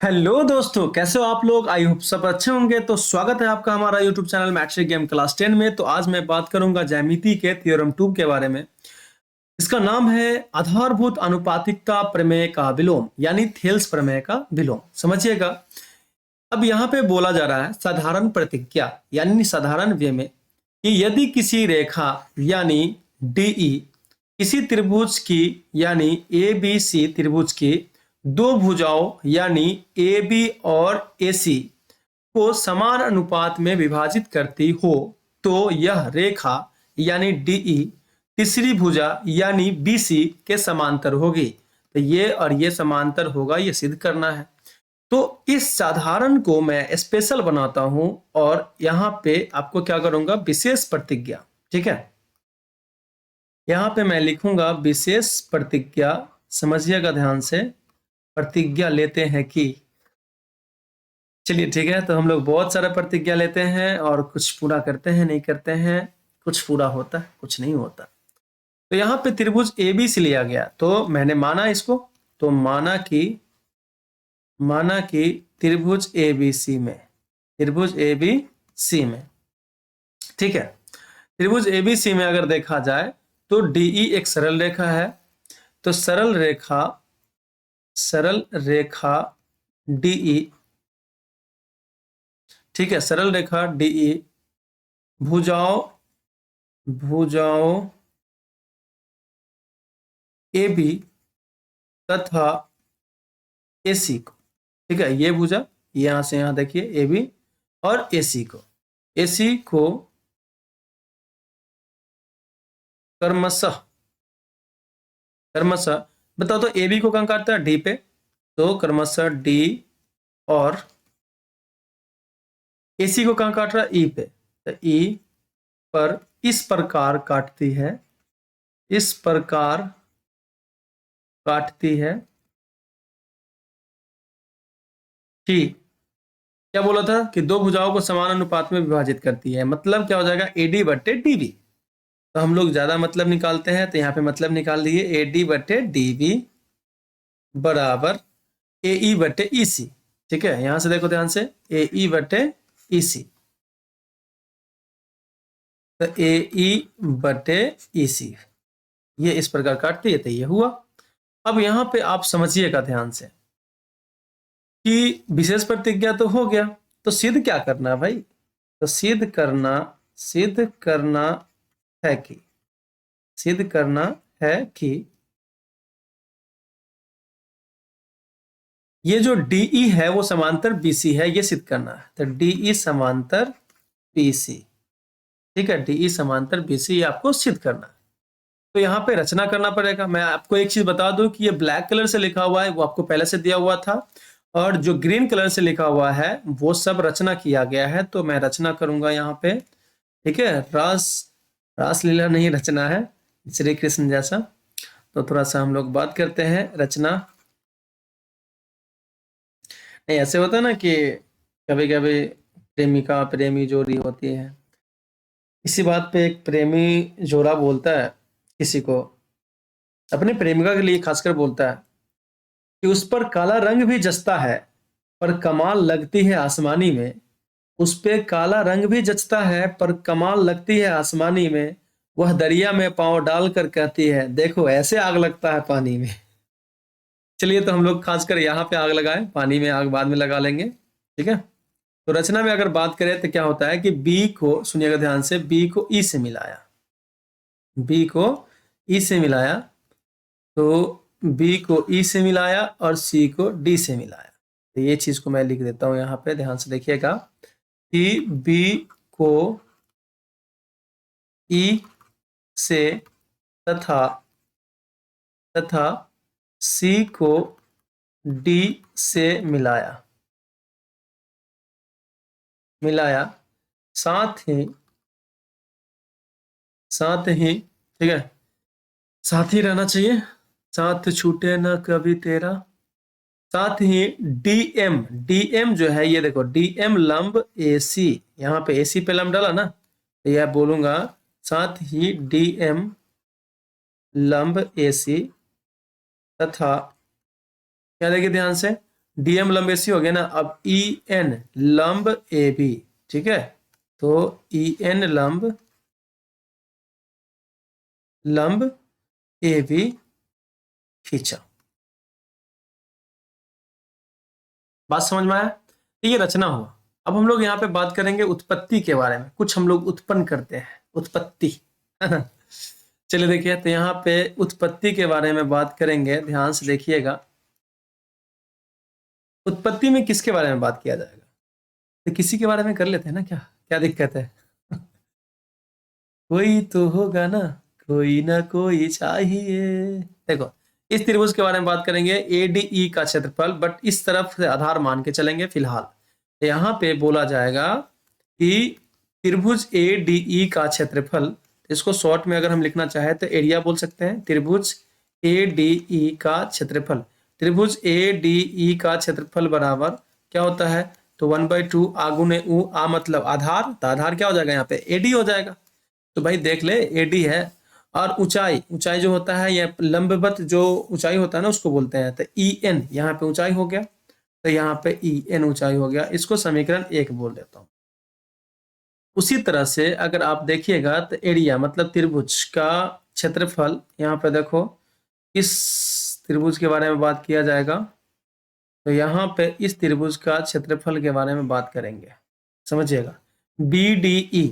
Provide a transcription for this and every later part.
Hello दोस्तों, कैसे हो आप लोग। आई होप सब अच्छे होंगे। तो स्वागत है आपका हमारा YouTube channel matric game class 10 में। तो आज मैं बात करूंगा ज्यामिति के थ्योरम 2 के बारे में। इसका नाम है आधारभूत अनुपातिकता प्रमेय का विलोम, यानी थेल्स प्रमेय का विलोम। समझिएगा। अब यहाँ पे बोला जा रहा है साधारण प्रतिज्ञा, यानी साधारण वे में, कि यदि किसी रेखा यानी डीई किसी त्रिभुज की यानी ए बी सी त्रिभुज की दो भुजाओं यानी ए बी और ए सी को समान अनुपात में विभाजित करती हो, तो यह रेखा यानी डीई तीसरी भुजा यानी बीसी के समांतर होगी। तो ये और ये समांतर होगा, ये सिद्ध करना है। तो इस साधारण को मैं स्पेशल बनाता हूं और यहां पे आपको क्या करूंगा, विशेष प्रतिज्ञा। ठीक है, यहां पे मैं लिखूंगा विशेष प्रतिज्ञा। समझिएगा ध्यान से। प्रतिज्ञा लेते हैं कि, चलिए ठीक है, तो हम लोग बहुत सारा प्रतिज्ञा लेते हैं और कुछ पूरा करते हैं, नहीं करते हैं, कुछ पूरा होता है, कुछ नहीं होता। तो यहाँ पे त्रिभुज ए बी से लिया गया, तो मैंने माना इसको। तो माना कि त्रिभुज ए बी सी में, त्रिभुज ए बी सी में, ठीक है, त्रिभुज ए बी सी में अगर देखा जाए तो डीई एक सरल रेखा है। तो सरल रेखा डीई, ठीक है, सरल रेखा डीई भुजाओं ए बी तथा ए सी को, ठीक है, ये भुजा यहां से यहां देखिए ए बी और ए सी को क्रमशः बताओ तो ए बी को कहां काटता है, डी पे। तो क्रमशः डी और ए सी को कहां काट रहा है, ई पे। तो ई पर इस प्रकार काटती है, इस प्रकार काटती है कि, क्या बोला था कि दो भुजाओं को समान अनुपात में विभाजित करती है। मतलब क्या हो जाएगा, एडी बट्टे डीबी। तो हम लोग ज्यादा मतलब निकालते हैं, तो यहाँ पे मतलब निकाल दिए, एडी बट्टे डीबी बराबर ए ई बट्टे ई सी। ठीक है, यहां से देखो ध्यान से, ए ई बट्टे ई सी। तो ए ई बटे ई सी, ये इस प्रकार काटती है, तो ये हुआ। अब यहां पे आप समझिएगा ध्यान से कि विशेष प्रतिज्ञा तो हो गया, तो सिद्ध क्या करना है भाई। तो सिद्ध करना है कि ये जो डीई है वो समांतर बीसी है, ये सिद्ध करना है। तो डीई समांतर बीसी, ठीक है, डीई समांतर बीसी, ये आपको सिद्ध करना है। तो यहाँ पे रचना करना पड़ेगा। मैं आपको एक चीज बता दूं कि ये ब्लैक कलर से लिखा हुआ है वो आपको पहले से दिया हुआ था, और जो ग्रीन कलर से लिखा हुआ है वो सब रचना किया गया है। तो मैं रचना करूंगा यहाँ पे, ठीक है, रासलीला नहीं रचना है, श्री कृष्ण जैसा। तो थोड़ा सा हम लोग बात करते हैं रचना। नहीं, ऐसे होता है ना कि कभी कभी प्रेमिका प्रेमी जोड़ी होती है, इसी बात पे एक प्रेमी जोड़ा बोलता है किसी को, अपने प्रेमिका के लिए खासकर बोलता है कि उस पर काला रंग भी जचता है पर कमाल लगती है आसमानी में। उस पे काला रंग भी जचता है पर कमाल लगती है आसमानी में। वह दरिया में पांव डालकर कहती है, देखो ऐसे आग लगता है पानी में। चलिए, तो हम लोग खासकर यहाँ पे आग लगाएं, पानी में आग बाद में लगा लेंगे। ठीक है, तो रचना में अगर बात करें तो क्या होता है कि बी को, सुनिएगा ध्यान से, बी को ई से मिलाया, बी को ई से मिलाया, तो बी को ई से मिलाया और सी को डी से मिलाया। तो ये चीज को मैं लिख देता हूं यहाँ पे, ध्यान से देखिएगा कि बी को ई से तथा सी को डी से मिलाया, साथ ही, ठीक है, साथ ही रहना चाहिए, साथ छूटे ना कभी तेरा। साथ ही डीएम जो है, ये देखो डीएम लंब एसी, यहाँ पे एसी पे लंब डाला ना, तो यह बोलूंगा साथ ही डीएम लंब एसी तथा, क्या देखिए ध्यान से, डीएम लंब एसी हो गया ना। अब ई एन लंब ए बी, ठीक है, तो ई एन लंब ए बी खींचा। बात समझ में आया? तो ये रचना हुआ। अब हम लोग यहाँ पे बात करेंगे उत्पत्ति के बारे में। कुछ हम लोग उत्पन्न करते हैं, उत्पत्ति। चलिए देखिए, तो यहाँ पे उत्पत्ति के बारे में बात करेंगे, ध्यान से देखिएगा। उत्पत्ति में किसके बारे में बात किया जाएगा? तो किसी के बारे में कर लेते हैं ना, क्या क्या दिक्कत है? कोई तो होगा ना कोई चाहिए। देखो, इस त्रिभुज के बारे में बात करेंगे, ADE का क्षेत्रफल, बट इस तरफ से आधार मान के चलेंगे फिलहाल। यहाँ पे बोला जाएगा कि त्रिभुज ADE का क्षेत्रफल, इसको शॉर्ट में अगर हम लिखना चाहे तो एरिया बोल सकते हैं। त्रिभुज ADE का क्षेत्रफल, त्रिभुज ADE का क्षेत्रफल बराबर क्या होता है? तो 1/2 आ गुने उ, आ मतलब आधार, तो आधार क्या हो जाएगा यहाँ पे? AD हो जाएगा। तो भाई देख ले, AD है। और ऊंचाई, ऊंचाई जो होता है या लंबवत जो ऊंचाई होता है ना, उसको बोलते हैं। तो EN यहाँ पे ऊंचाई हो गया, तो यहाँ पे EN ऊंचाई हो गया। इसको समीकरण 1 बोल देता हूँ। उसी तरह से अगर आप देखिएगा तो एरिया मतलब त्रिभुज का क्षेत्रफल, यहाँ पे देखो इस त्रिभुज के बारे में बात किया जाएगा, तो यहाँ पे इस त्रिभुज का क्षेत्रफल के बारे में बात करेंगे, समझिएगा। BDE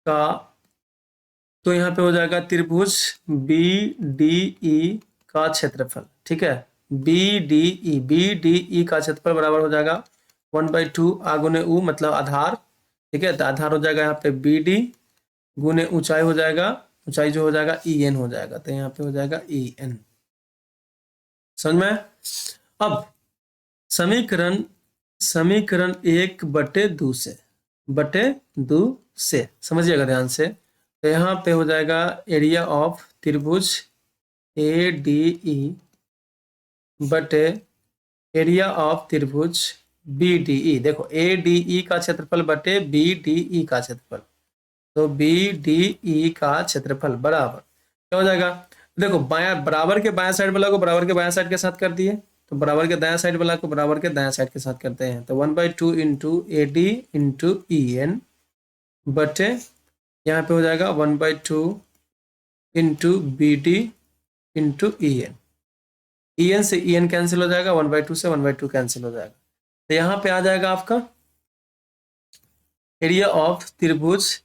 का, तो यहाँ पे हो जाएगा त्रिभुज BDE का क्षेत्रफल, ठीक है। BDE का क्षेत्रफल बराबर हो जाएगा 1/2 आ गुने उ मतलब आधार, ठीक है। तो आधार हो जाएगा यहाँ पे BD गुने ऊंचाई हो जाएगा, ऊंचाई जो हो जाएगा EN हो जाएगा, तो यहाँ पे हो जाएगा EN। समझ में? अब समीकरण समीकरण 1/2 से समझिएगा ध्यान से। तो यहाँ पे हो जाएगा एरिया ऑफ त्रिभुज ADE बटे एरिया ऑफ त्रिभुज BDE। देखो, ADE का क्षेत्रफल बटे BDE का क्षेत्रफल, तो BDE का क्षेत्रफल बराबर क्या हो जाएगा? देखो, बायां बराबर के बायां साइड वाला को बराबर के बायां साइड के साथ कर दिए, तो बराबर के दायां साइड वाला को बराबर के दायां साइड के साथ करते हैं। तो 1/2 इंटू AD इंटू EN बटे यहाँ पे हो जाएगा 1/2 इंटू BD इंटू EN से EN कैंसिल हो जाएगा, 1/2 से 1/2 कैंसिल हो जाएगा। तो यहाँ पे आ जाएगा आपका एरिया ऑफ त्रिभुज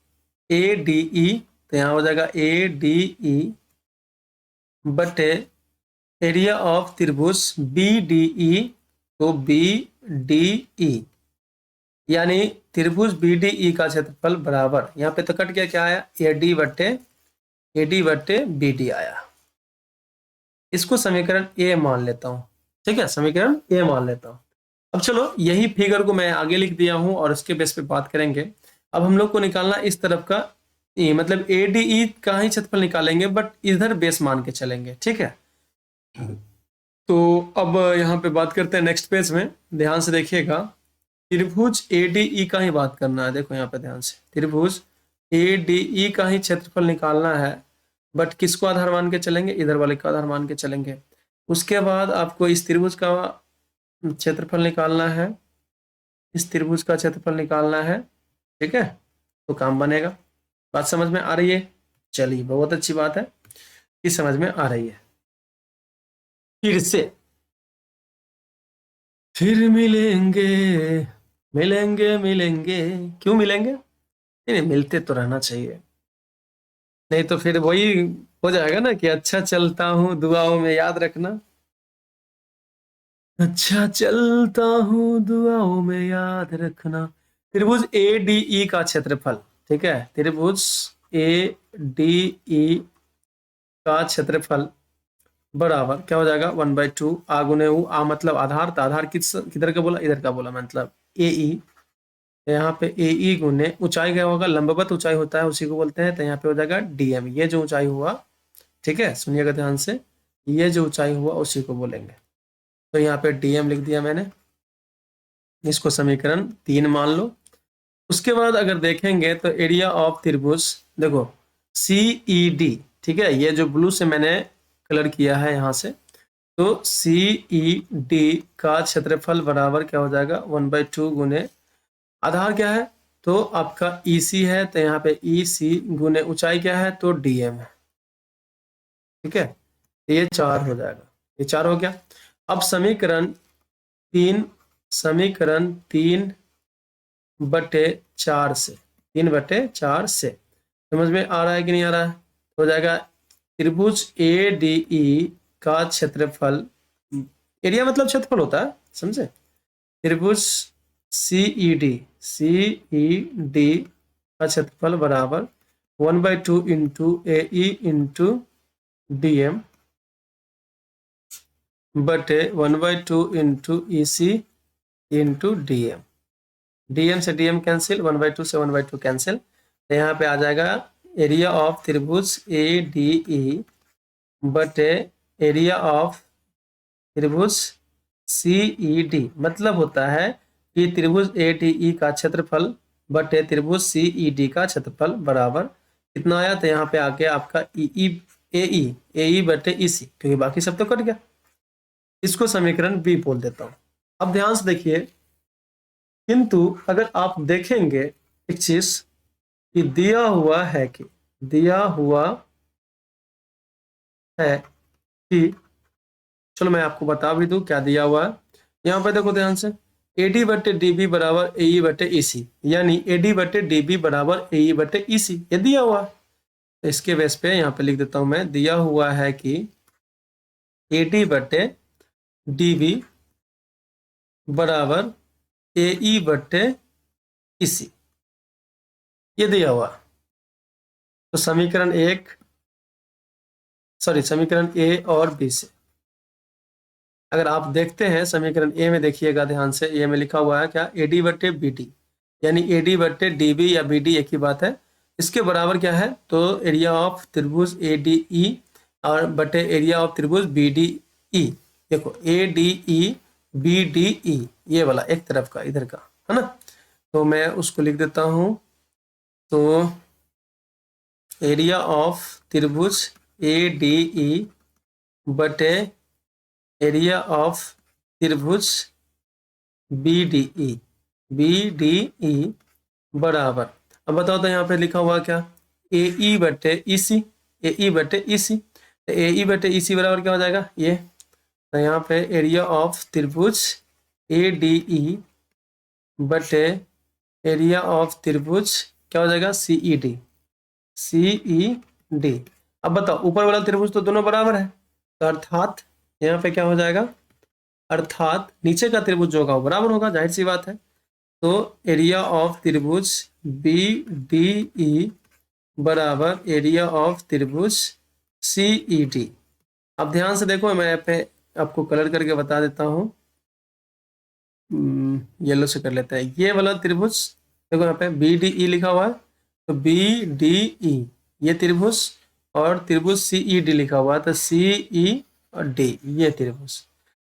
ADE, तो यहाँ हो जाएगा ADE बटे एरिया ऑफ त्रिभुज BDE, तो BDE यानी त्रिभुज BDE का क्षेत्रफल बराबर, यहाँ पे तो कट गया, क्या आया? AD बटे BD आया। इसको समीकरण A मान लेता हूँ, ठीक है, समीकरण A मान लेता हूँ। अब चलो, यही फिगर को मैं आगे लिख दिया हूँ और उसके बेस पे बात करेंगे। अब हम लोग को निकालना इस तरफ का E, मतलब ADE का ही क्षेत्रफल निकालेंगे, बट इधर बेस मान के चलेंगे, ठीक है। तो अब यहाँ पे बात करते हैं नेक्स्ट पेज में, ध्यान से देखिएगा। त्रिभुज ADE का ही बात करना है। देखो यहाँ पे ध्यान से, त्रिभुज ADE का ही क्षेत्रफल निकालना है, बट किसको आधार मान के चलेंगे? इधर वाले का आधार मान के चलेंगे। उसके बाद आपको इस त्रिभुज का क्षेत्रफल निकालना है, इस त्रिभुज का क्षेत्रफल निकालना है, ठीक है, तो काम बनेगा। बात समझ में आ रही है? चलिए, बहुत अच्छी बात है कि समझ में आ रही है। फिर मिलेंगे, क्यों मिलेंगे? नहीं, मिलते तो रहना चाहिए, नहीं तो फिर वही हो जाएगा ना कि अच्छा चलता हूँ दुआओं में याद रखना, अच्छा चलता हूँ दुआओं में याद रखना। त्रिभुज ADE का क्षेत्रफल, ठीक है, त्रिभुज ADE का क्षेत्रफल बराबर क्या हो जाएगा? 1/2 आ गुने उ, आ मतलब आधार, तो आधार किधर का बोला? इधर का बोला, मतलब AE। यहाँ पे AE गुने ऊंचाई क्या होगा? लंबवत ऊंचाई होता है, उसी को बोलते हैं। तो यहाँ पे हो जाएगा DM, ये जो ऊंचाई हुआ, ठीक है, सुनिएगा ध्यान से, ये जो ऊंचाई हुआ उसी को बोलेंगे। तो यहाँ पे DM लिख दिया मैंने, इसको समीकरण 3 मान लो। उसके बाद अगर देखेंगे तो एरिया ऑफ त्रिभुज, देखो CED, ठीक है, ये जो ब्लू से मैंने कलर किया है यहाँ से, तो CED का क्षेत्रफल बराबर क्या हो जाएगा 1/2 गुने आधार क्या है तो आपका EC है, तो यहाँ पे EC गुने ऊंचाई क्या है तो DM है। ठीक है, ये 4 हो जाएगा, ये 4 हो गया। अब समीकरण 3/4 से 3/4 से समझ में आ रहा है कि नहीं आ रहा है? हो जाएगा त्रिभुज ADE का क्षेत्रफल, एरिया मतलब क्षेत्रफल होता है, समझे। त्रिभुज CED का क्षेत्रफल बराबर 1/2 इंटू AE इंटू DM बटे 1/2 into EC into DM। DM से DM कैंसिल, 1/2 से 1/2 कैंसिल, तो यहाँ पे आ जाएगा एरिया ऑफ त्रिभुज ADE बटे एरिया ऑफ त्रिभुज CED। मतलब होता है कि त्रिभुज ADE का क्षेत्रफल बटे त्रिभुज CED का क्षेत्रफल बराबर कितना आया, तो यहाँ पे आके आपका AE बटे EC, क्योंकि बाकी सब तो कट गया। इसको समीकरण B बोल देता हूँ। अब ध्यान से देखिए, किंतु अगर आप देखेंगे एक चीज कि दिया हुआ है कि चलो मैं आपको बता भी दूं क्या दिया हुआ है। यहाँ पे देखो ध्यान से, AD बटे DB बराबर AE बटे EC, यानी AD बटे DB बराबर AE बटे EC, ये दिया हुआ है। तो इसके बेस पे यहाँ पे लिख देता हूं मैं, दिया हुआ है कि AD बटे DB बराबर AE बटे EC, ये दिया हुआ। तो समीकरण A और B से अगर आप देखते हैं, समीकरण A में देखिएगा ध्यान से, ए में लिखा हुआ है क्या, AD बटे BD, यानी AD बटे DB या BD एक ही बात है। इसके बराबर क्या है तो एरिया ऑफ त्रिभुज ADE और बटे एरिया ऑफ त्रिभुज BDE। देखो ADE BDE, ये वाला एक तरफ का इधर का है ना, तो मैं उसको लिख देता हूं। तो एरिया ऑफ त्रिभुज ADE बटे एरिया ऑफ त्रिभुज BDE बराबर, अब बताओ तो यहाँ पे लिखा हुआ क्या, AE बटे EC, AE बटे EC, तो AE बटे EC बराबर क्या हो जाएगा ये, तो यहाँ पे एरिया ऑफ त्रिभुज ADE बटे एरिया ऑफ त्रिभुज क्या हो जाएगा CED। अब बताओ ऊपर वाला त्रिभुज तो दोनों बराबर है, तो अर्थात यहाँ पे क्या हो जाएगा, अर्थात नीचे का त्रिभुज जो होगा वो बराबर होगा, जाहिर सी बात है। तो एरिया ऑफ त्रिभुज BDE बराबर एरिया ऑफ त्रिभुज CED। अब ध्यान से देखो, मैं यहाँ पे आपको कलर करके बता देता हूँ, येलो से कर लेते हैं। ये वाला त्रिभुज देखो यहाँ पे BDE लिखा हुआ है, तो BDE ये त्रिभुज, और त्रिभुज CED लिखा हुआ है, तो CE और D ये त्रिभुज,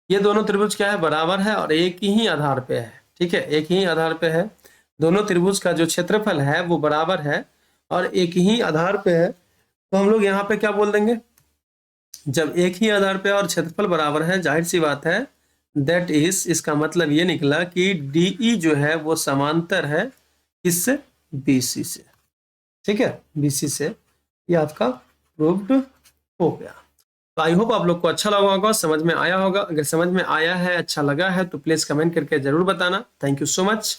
ये दोनों त्रिभुज क्या है बराबर है और एक ही आधार पे है। ठीक है, एक ही आधार पे है, दोनों त्रिभुज का जो क्षेत्रफल है वो बराबर है और एक ही आधार पे है, तो हम लोग यहाँ पे क्या बोल देंगे, जब एक ही आधार पे और क्षेत्रफल बराबर है, जाहिर सी बात है, दैट इज, इसका मतलब ये निकला कि DE जो है वो समांतर है किससे, BC से। ठीक है, BC से, ये आपका प्रूव्ड हो गया। तो आई होप आप लोग को अच्छा लगा होगा, समझ में आया होगा। अगर समझ में आया है, अच्छा लगा है, तो प्लीज कमेंट करके जरूर बताना। Thank you so much.